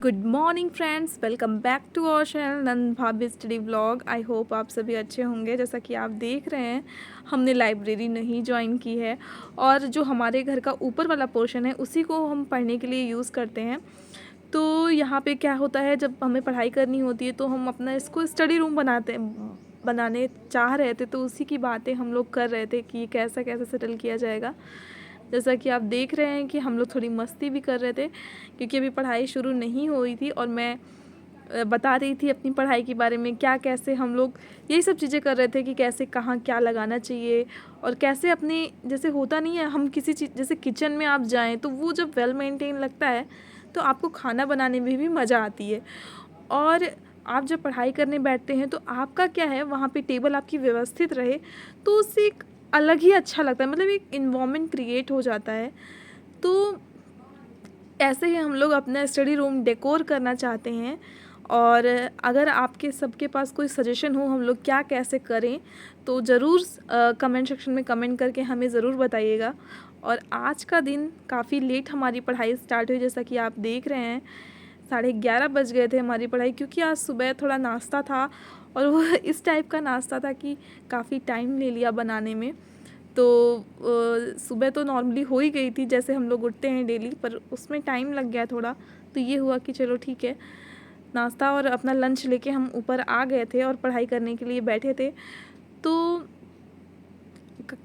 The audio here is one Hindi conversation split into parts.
Good morning friends, welcome back to our channel Nand Bhabhi study vlog. I hope आप सभी अच्छे होंगे। जैसा कि आप देख रहे हैं, हमने लाइब्रेरी नहीं ज्वाइन की है और जो हमारे घर का ऊपर वाला पोर्शन है उसी को हम पढ़ने के लिए यूज़ करते हैं। तो यहाँ पे क्या होता है, जब हमें पढ़ाई करनी होती है तो हम अपना इसको स्टडी रूम बनाने चाह रहे थे। तो उसी की बातें हम लोग कर रहे थे कि कैसा कैसे सेटल किया जाएगा। जैसा कि आप देख रहे हैं कि हम लोग थोड़ी मस्ती भी कर रहे थे क्योंकि अभी पढ़ाई शुरू नहीं हुई थी और मैं बता रही थी अपनी पढ़ाई के बारे में, क्या कैसे हम लोग यही सब चीज़ें कर रहे थे कि कैसे कहाँ क्या लगाना चाहिए और कैसे अपने, जैसे होता नहीं है हम किसी चीज़ जैसे किचन में आप जाएं तो वो जब वेल मेंटेन लगता है तो आपको खाना बनाने में भी मज़ा आती है। और आप जब पढ़ाई करने बैठते हैं तो आपका क्या है, वहाँ पे टेबल आपकी व्यवस्थित रहे तो उससे एक अलग ही अच्छा लगता है, मतलब एक इन्वायरमेंट क्रिएट हो जाता है। तो ऐसे ही हम लोग अपना स्टडी रूम डेकोर करना चाहते हैं और अगर आपके सबके पास कोई सजेशन हो हम लोग क्या कैसे करें तो ज़रूर कमेंट सेक्शन में कमेंट करके हमें ज़रूर बताइएगा। और आज का दिन काफ़ी लेट हमारी पढ़ाई स्टार्ट हुई, जैसा कि आप देख रहे हैं 11:30 बज गए थे हमारी पढ़ाई, क्योंकि आज सुबह थोड़ा नाश्ता था और वो इस टाइप का नाश्ता था कि काफ़ी टाइम ले लिया बनाने में। तो सुबह तो नॉर्मली हो ही गई थी जैसे हम लोग उठते हैं डेली, पर उसमें टाइम लग गया थोड़ा। तो ये हुआ कि चलो ठीक है, नाश्ता और अपना लंच लेके हम ऊपर आ गए थे और पढ़ाई करने के लिए बैठे थे। तो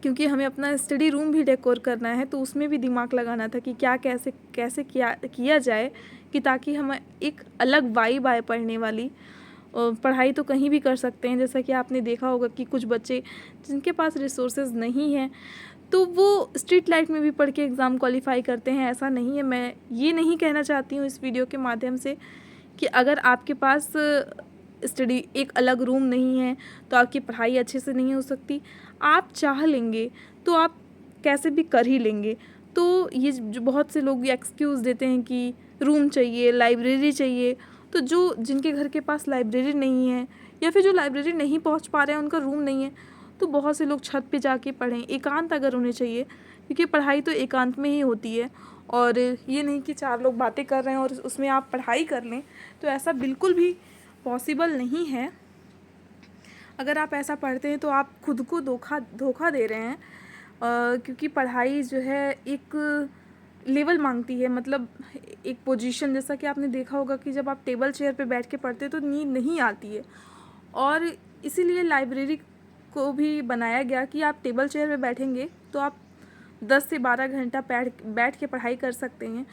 क्योंकि हमें अपना स्टडी रूम भी डेकोर करना है तो उसमें भी दिमाग लगाना था कि क्या कैसे कैसे किया जाए कि ताकि हम एक अलग वाइब आए पढ़ने वाली। पढ़ाई तो कहीं भी कर सकते हैं, जैसा कि आपने देखा होगा कि कुछ बच्चे जिनके पास रिसोर्सेज नहीं हैं तो वो स्ट्रीट लाइट में भी पढ़ के एग्ज़ाम क्वालिफाई करते हैं। ऐसा नहीं है, मैं ये नहीं कहना चाहती हूँ इस वीडियो के माध्यम से कि अगर आपके पास स्टडी एक अलग रूम नहीं है तो आपकी पढ़ाई अच्छे से नहीं हो सकती। आप चाह लेंगे तो आप कैसे भी कर ही लेंगे। तो ये जो बहुत से लोग ये एक्सक्यूज़ देते हैं कि रूम चाहिए, लाइब्रेरी चाहिए, तो जो जिनके घर के पास लाइब्रेरी नहीं है या फिर जो लाइब्रेरी नहीं पहुंच पा रहे हैं, उनका रूम नहीं है, तो बहुत से लोग छत पे जाके पढ़ें। एकांत अगर उन्हें चाहिए, क्योंकि पढ़ाई तो एकांत में ही होती है। और ये नहीं कि चार लोग बातें कर रहे हैं और उसमें आप पढ़ाई कर लें, तो ऐसा बिल्कुल भी पॉसिबल नहीं है। अगर आप ऐसा पढ़ते हैं तो आप खुद को धोखा दे रहे हैं, क्योंकि पढ़ाई जो है एक लेवल मांगती है, मतलब एक पोजीशन। जैसा कि आपने देखा होगा कि जब आप टेबल चेयर पे बैठ के पढ़ते हैं तो नींद नहीं आती है, और इसीलिए लाइब्रेरी को भी बनाया गया कि आप टेबल चेयर पे बैठेंगे तो आप 10 से 12 घंटा बैठ के पढ़ाई कर सकते हैं।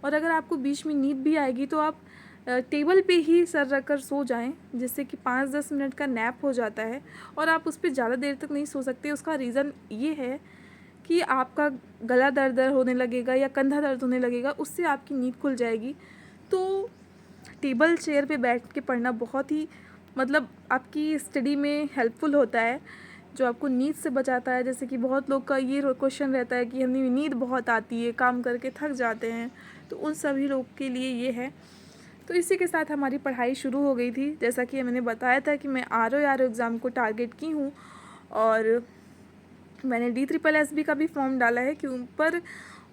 और अगर आपको बीच में नींद भी आएगी तो आप टेबल पे ही सर रख कर सो जाएं, जिससे कि 5-10 मिनट का नैप हो जाता है और आप उस पर ज़्यादा देर तक नहीं सो सकते। उसका रीज़न ये है कि आपका गला दर्द होने लगेगा या कंधा दर्द होने लगेगा, उससे आपकी नींद खुल जाएगी। तो टेबल चेयर पे बैठ के पढ़ना बहुत ही, मतलब आपकी स्टडी में हेल्पफुल होता है, जो आपको नींद से बचाता है। जैसे कि बहुत लोग का ये क्वेश्चन रहता है कि हमें नींद बहुत आती है, काम करके थक जाते हैं, तो उन सभी लोग के लिए ये है। तो इसी के साथ हमारी पढ़ाई शुरू हो गई थी। जैसा कि मैंने बताया था कि मैं आर एग्ज़ाम को टारगेट की हूँ और मैंने DSSS का भी फॉर्म डाला है, क्यों पर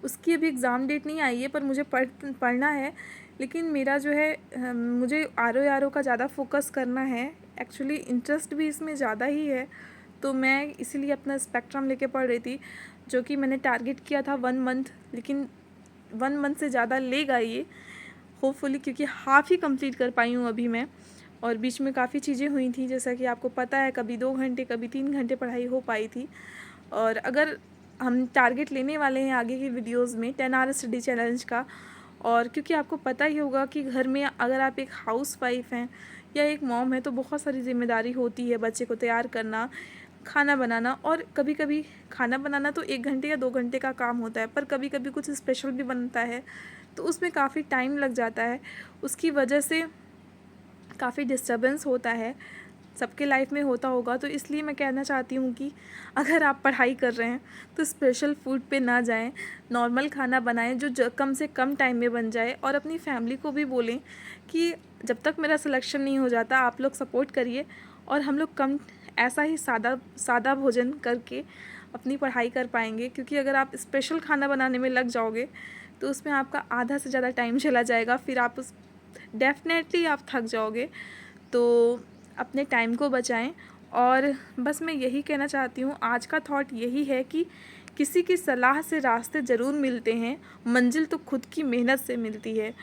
उसकी अभी एग्ज़ाम डेट नहीं आई है, पर मुझे पढ़ना है। लेकिन मेरा जो है मुझे आर का ज़्यादा फोकस करना है, एक्चुअली इंटरेस्ट भी इसमें ज़्यादा ही है। तो मैं इसीलिए अपना स्पेक्ट्रम लेके पढ़ रही थी, जो कि मैंने टारगेट किया था 1 मंथ, लेकिन 1 मंथ से ज़्यादा लेगा ये होपफुली, क्योंकि हाफ़ ही कंप्लीट कर पाई हूँ अभी मैं। और बीच में काफ़ी चीज़ें हुई थी, जैसा कि आपको पता है, कभी 2 घंटे कभी 3 घंटे पढ़ाई हो पाई थी। और अगर हम टारगेट लेने वाले हैं आगे की वीडियोस में 10 आवर स्टडी चैलेंज का, और क्योंकि आपको पता ही होगा कि घर में अगर आप एक हाउसवाइफ हैं या एक मॉम है तो बहुत सारी जिम्मेदारी होती है, बच्चे को तैयार करना, खाना बनाना। और कभी कभी खाना बनाना तो 1 घंटे या 2 घंटे का काम होता है, पर कभी कभी कुछ स्पेशल भी बनता है तो उसमें काफ़ी टाइम लग जाता है। उसकी वजह से काफ़ी डिस्टर्बेंस होता है, सबके लाइफ में होता होगा। तो इसलिए मैं कहना चाहती हूँ कि अगर आप पढ़ाई कर रहे हैं तो स्पेशल फूड पे ना जाएं, नॉर्मल खाना बनाएं जो कम से कम टाइम में बन जाए। और अपनी फैमिली को भी बोलें कि जब तक मेरा सिलेक्शन नहीं हो जाता आप लोग सपोर्ट करिए, और हम लोग कम ऐसा ही सादा सादा भोजन करके अपनी पढ़ाई कर पाएंगे। क्योंकि अगर आप स्पेशल खाना बनाने में लग जाओगे तो उसमें आपका आधा से ज़्यादा टाइम चला जाएगा, फिर आप उस डेफिनेटली आप थक जाओगे। तो अपने टाइम को बचाएं। और बस मैं यही कहना चाहती हूँ, आज का थॉट यही है कि किसी की सलाह से रास्ते ज़रूर मिलते हैं, मंजिल तो खुद की मेहनत से मिलती है।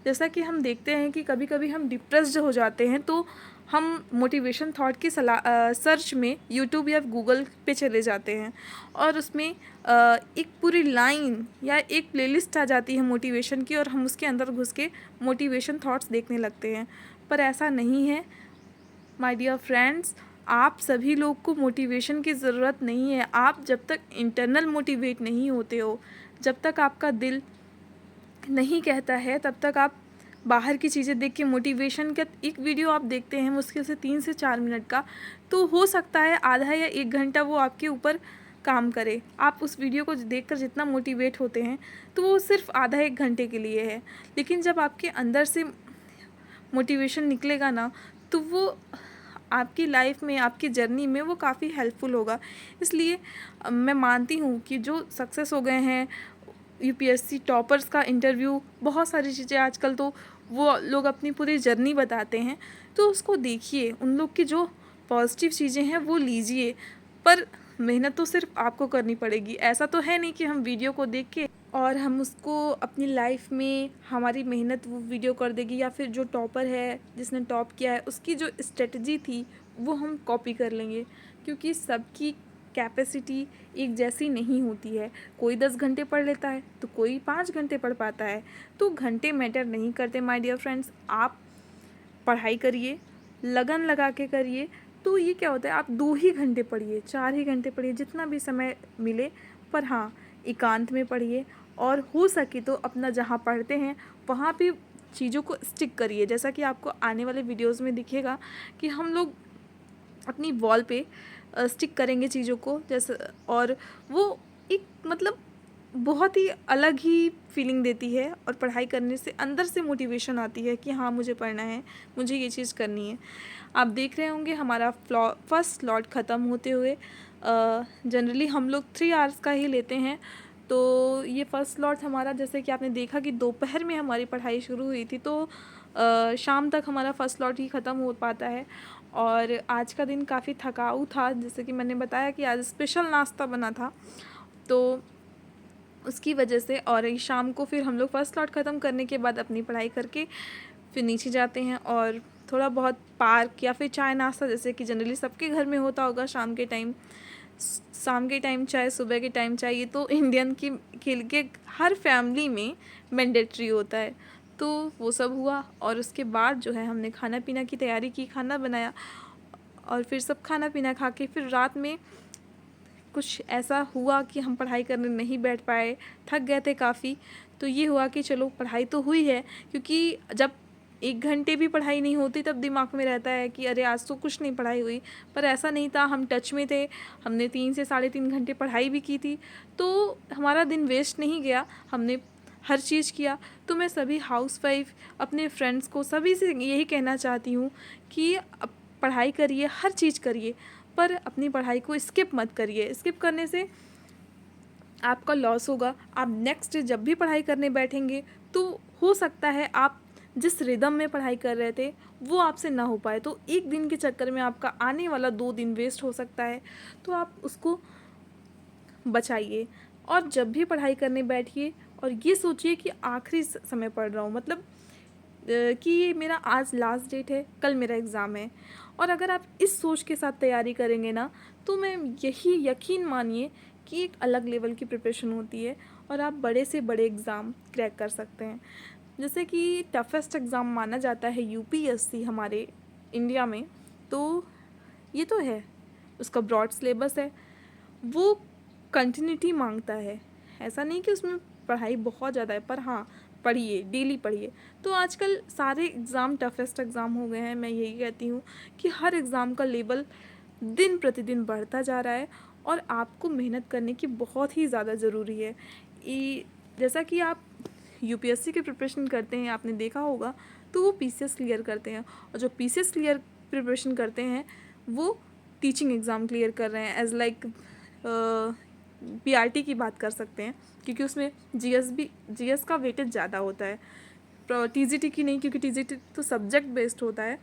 जैसा कि हम देखते हैं कि कभी कभी हम डिप्रेस्ड हो जाते हैं तो हम मोटिवेशन थॉट की सर्च में यूट्यूब या गूगल पे चले जाते हैं और उसमें एक पूरी लाइन या एक प्लेलिस्ट आ जाती है मोटिवेशन की, और हम उसके अंदर घुस के मोटिवेशन थॉट्स देखने लगते हैं। पर ऐसा नहीं है माय डियर फ्रेंड्स, आप सभी लोग को मोटिवेशन की ज़रूरत नहीं है। आप जब तक इंटरनल मोटिवेट नहीं होते हो, जब तक आपका दिल नहीं कहता है, तब तक आप बाहर की चीज़ें देख के मोटिवेशन का एक वीडियो आप देखते हैं मुश्किल से 3 से 4 मिनट का, तो हो सकता है आधा या 1 घंटा वो आपके ऊपर काम करे। आप उस वीडियो को देखकर जितना मोटिवेट होते हैं तो वो सिर्फ आधा 1 घंटे के लिए है, लेकिन जब आपके अंदर से मोटिवेशन निकलेगा ना, तो वो आपकी लाइफ में, आपकी जर्नी में वो काफ़ी हेल्पफुल होगा। इसलिए मैं मानती हूँ कि जो सक्सेस हो गए हैं, यूपीएससी टॉपर्स का इंटरव्यू, बहुत सारी चीज़ें आजकल तो वो लोग अपनी पूरी जर्नी बताते हैं, तो उसको देखिए, उन लोग की जो पॉजिटिव चीज़ें हैं वो लीजिए। पर मेहनत तो सिर्फ आपको करनी पड़ेगी। ऐसा तो है नहीं कि हम वीडियो को देख के और हम उसको अपनी लाइफ में हमारी मेहनत वो वीडियो कर देगी, या फिर जो टॉपर है जिसने टॉप किया है उसकी जो स्ट्रेटजी थी वो हम कॉपी कर लेंगे, क्योंकि सबकी कैपेसिटी एक जैसी नहीं होती है। कोई 10 घंटे पढ़ लेता है तो कोई 5 घंटे पढ़ पाता है। तो घंटे मैटर नहीं करते माय डियर फ्रेंड्स। आप पढ़ाई करिए, लगन लगा के करिए, तो ये क्या होता है, आप 2 ही घंटे पढ़िए, 4 ही घंटे पढ़िए, जितना भी समय मिले, पर हाँ एकांत में पढ़िए। और हो सके तो अपना जहाँ पढ़ते हैं वहाँ भी चीज़ों को स्टिक करिए। जैसा कि आपको आने वाले वीडियोज़ में दिखेगा कि हम लोग अपनी वॉल पे स्टिक करेंगे चीज़ों को, जैसे, और वो एक मतलब बहुत ही अलग ही फीलिंग देती है, और पढ़ाई करने से अंदर से मोटिवेशन आती है कि हाँ मुझे पढ़ना है, मुझे ये चीज़ करनी है। आप देख रहे होंगे हमारा फर्स्ट स्लॉट ख़त्म होते हुए, जनरली हम लोग 3 आवर्स का ही लेते हैं, तो ये फर्स्ट स्लॉट हमारा, जैसे कि आपने देखा कि दोपहर में हमारी पढ़ाई शुरू हुई थी, तो शाम तक हमारा फर्स्ट स्लॉट ही ख़त्म हो पाता है। और आज का दिन काफ़ी थकाऊ था, जैसे कि मैंने बताया कि आज स्पेशल नाश्ता बना था, तो उसकी वजह से। और शाम को फिर हम लोग फर्स्ट स्लॉट ख़त्म करने के बाद अपनी पढ़ाई करके फिर नीचे जाते हैं और थोड़ा बहुत पार्क या फिर चाय नाश्ता, जैसे कि जनरली सबके घर में होता होगा शाम के टाइम चाय, सुबह के टाइम चाय, ये तो इंडियन की खेल के हर फैमिली में मैंडेटरी होता है। तो वो सब हुआ, और उसके बाद जो है हमने खाना पीना की तैयारी की, खाना बनाया, और फिर सब खाना पीना खा के फिर रात में कुछ ऐसा हुआ कि हम पढ़ाई करने नहीं बैठ पाए, थक गए थे काफ़ी। तो ये हुआ कि चलो पढ़ाई तो हुई है, क्योंकि जब 1 घंटे भी पढ़ाई नहीं होती तब दिमाग में रहता है कि अरे आज तो कुछ नहीं पढ़ाई हुई। पर ऐसा नहीं था, हम टच में थे, हमने 3 से 3.5 घंटे पढ़ाई भी की थी, तो हमारा दिन वेस्ट नहीं गया, हमने हर चीज़ किया। तो मैं सभी हाउसवाइफ, अपने फ्रेंड्स को, सभी से यही कहना चाहती हूँ कि पढ़ाई करिए, हर चीज़ करिए, पर अपनी पढ़ाई को स्किप मत करिए। स्किप करने से आपका लॉस होगा। आप नेक्स्ट जब भी पढ़ाई करने बैठेंगे तो हो सकता है आप जिस रिदम में पढ़ाई कर रहे थे वो आपसे ना हो पाए, तो एक दिन के चक्कर में आपका आने वाला 2 दिन वेस्ट हो सकता है। तो आप उसको बचाइए, और जब भी पढ़ाई करने बैठिए और ये सोचिए कि आखिरी समय पढ़ रहा हूँ, मतलब कि ये मेरा आज लास्ट डेट है, कल मेरा एग्ज़ाम है। और अगर आप इस सोच के साथ तैयारी करेंगे ना, तो मैं यही यकीन मानिए कि एक अलग लेवल की प्रिपरेशन होती है और आप बड़े से बड़े एग्ज़ाम क्रैक कर सकते हैं। जैसे कि टफेस्ट एग्ज़ाम माना जाता है यूपीएससी हमारे इंडिया में, तो ये तो है, उसका ब्रॉड सिलेबस है, वो कंटिन्यूटी मांगता है। ऐसा नहीं कि उसमें पढ़ाई बहुत ज़्यादा है, पर हाँ पढ़िए, डेली पढ़िए। तो आजकल सारे एग्ज़ाम टफेस्ट एग्ज़ाम हो गए हैं। मैं यही कहती हूँ कि हर एग्ज़ाम का लेवल दिन प्रतिदिन बढ़ता जा रहा है और आपको मेहनत करने की बहुत ही ज़्यादा ज़रूरी है। जैसा कि आप यूपीएससी की प्रिपरेशन करते हैं, आपने देखा होगा, तो वो पीसीएस क्लियर करते हैं, और जो पीसीएस क्लियर प्रिपरेशन करते हैं वो टीचिंग एग्ज़ाम क्लियर कर रहे हैं। एज लाइक पीआरटी की बात कर सकते हैं, क्योंकि उसमें जीएस का वेटेज ज़्यादा होता है। टीजीटी की नहीं, क्योंकि टीजीटी तो सब्जेक्ट बेस्ड होता है।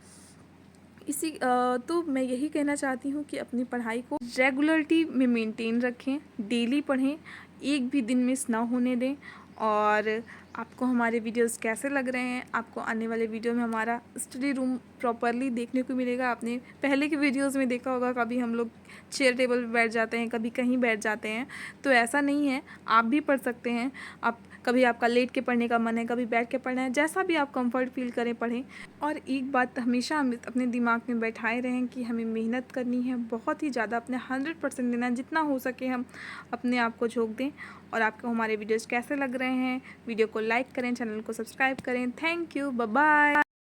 तो मैं यही कहना चाहती हूँ कि अपनी पढ़ाई को रेगुलरिटी में मेंटेन रखें, डेली पढ़ें, एक भी दिन मिस ना होने दें। और आपको हमारे वीडियोस कैसे लग रहे हैं, आपको आने वाले वीडियो में हमारा स्टडी रूम प्रॉपरली देखने को मिलेगा। आपने पहले के वीडियोस में देखा होगा, कभी हम लोग चेयर टेबल पे बैठ जाते हैं, कभी कहीं बैठ जाते हैं, तो ऐसा नहीं है, आप भी पढ़ सकते हैं। आप कभी आपका लेट के पढ़ने का मन है, कभी बैठ के पढ़ना है, जैसा भी आप कंफर्ट फील करें पढ़ें। और एक बात हमेशा हम अपने दिमाग में बैठाए रहें कि हमें मेहनत करनी है, बहुत ही ज़्यादा अपने 100% देना, जितना हो सके हम अपने आप को झोंक दें। और आपको हमारे वीडियोज़ कैसे लग रहे हैं, वीडियो को लाइक करें, चैनल को सब्सक्राइब करें। Thank you, bye bye.